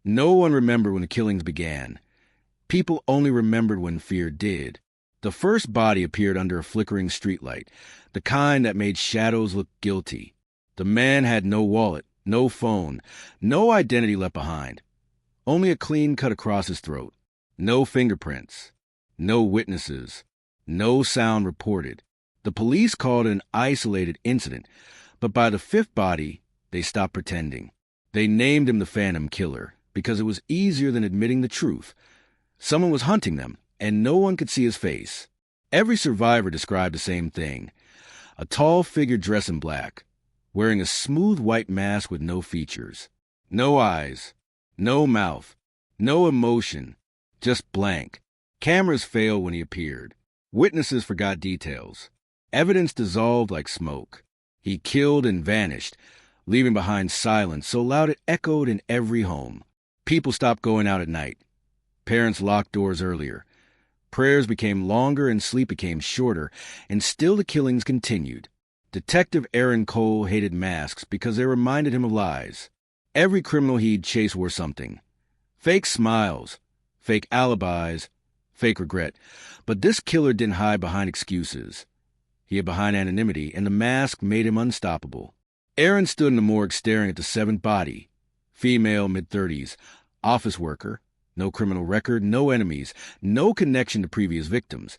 No one remembered when the killings began. People only remembered when fear did. The first body appeared under a flickering streetlight, the kind that made shadows look guilty. The man had no wallet, no phone, no identity left behind. Only a clean cut across his throat. No fingerprints. No witnesses. No sound reported. The police called it an isolated incident, but by the fifth body, they stopped pretending. They named him the Phantom Killer because it was easier than admitting the truth. Someone was hunting them, and no one could see his face. Every survivor described the same thing. A tall figure dressed in black, wearing a smooth white mask with no features. No eyes, no mouth, no emotion, just blank. Cameras failed when he appeared. Witnesses forgot details. Evidence dissolved like smoke. He killed and vanished, leaving behind silence so loud it echoed in every home. People stopped going out at night. Parents locked doors earlier. Prayers became longer and sleep became shorter, and still the killings continued. Detective Aaron Cole hated masks because they reminded him of lies. Every criminal he'd chased wore something. Fake smiles, fake alibis, fake regret. But this killer didn't hide behind excuses. He hid behind anonymity, and the mask made him unstoppable. Aaron stood in the morgue staring at the seventh body. Female, mid-30s, office worker. No criminal record, no enemies, no connection to previous victims.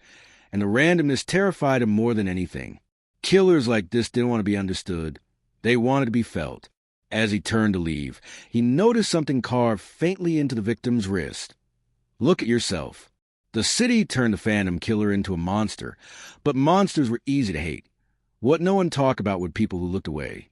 And the randomness terrified him more than anything. Killers like this didn't want to be understood. They wanted to be felt. As he turned to leave, he noticed something carved faintly into the victim's wrist. Look at yourself. The city turned the Phantom Killer into a monster, but monsters were easy to hate. What no one talked about were people who looked away.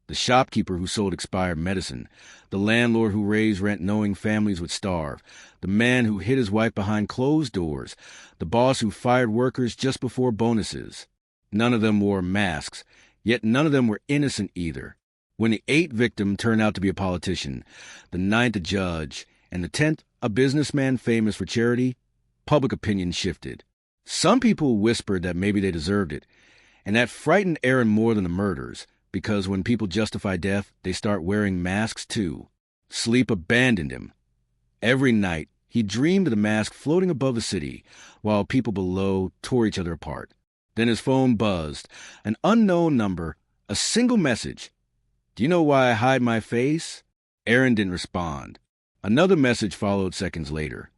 The shopkeeper who sold expired medicine, the landlord who raised rent knowing families would starve, the man who hid his wife behind closed doors, the boss who fired workers just before bonuses. None of them wore masks, yet none of them were innocent either. When the eighth victim turned out to be a politician, the ninth a judge, and the 10th a businessman famous for charity, public opinion shifted. Some people whispered that maybe they deserved it, and that frightened Aaron more than the murders, because when people justify death, they start wearing masks too. Sleep abandoned him. Every night, he dreamed of the mask floating above the city, while people below tore each other apart. Then his phone buzzed. An unknown number, a single message. "Do you know why I hide my face?" Aaron didn't respond. Another message followed seconds later.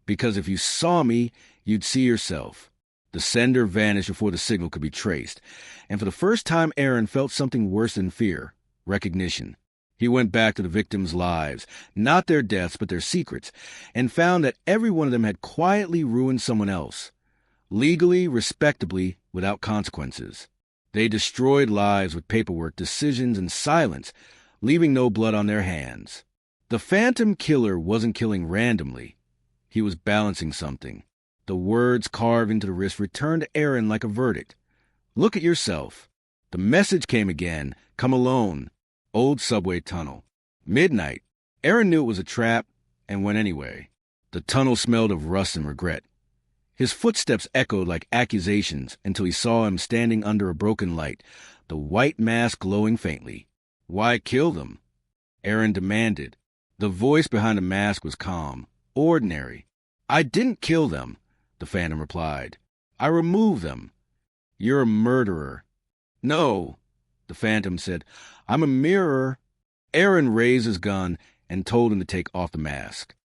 "Because if you saw me, you'd see yourself." The sender vanished before the signal could be traced, and for the first time Aaron felt something worse than fear, recognition. He went back to the victims' lives, not their deaths but their secrets, and found that every one of them had quietly ruined someone else. Legally, respectably, without consequences. They destroyed lives with paperwork, decisions, and silence, leaving no blood on their hands. The Phantom Killer wasn't killing randomly. He was balancing something. The words carved into the wrist returned to Aaron like a verdict. "Look at yourself." The message came again. "Come alone." Old subway tunnel. Midnight. Aaron knew it was a trap and went anyway. The tunnel smelled of rust and regret. His footsteps echoed like accusations until he saw him standing under a broken light, the white mask glowing faintly. "Why kill them?" Aaron demanded. The voice behind the mask was calm, ordinary. "I didn't kill them," the Phantom replied. "I removed them." "You're a murderer." "No," the Phantom said. "I'm a mirror." Aaron raised his gun and told him to take off the mask.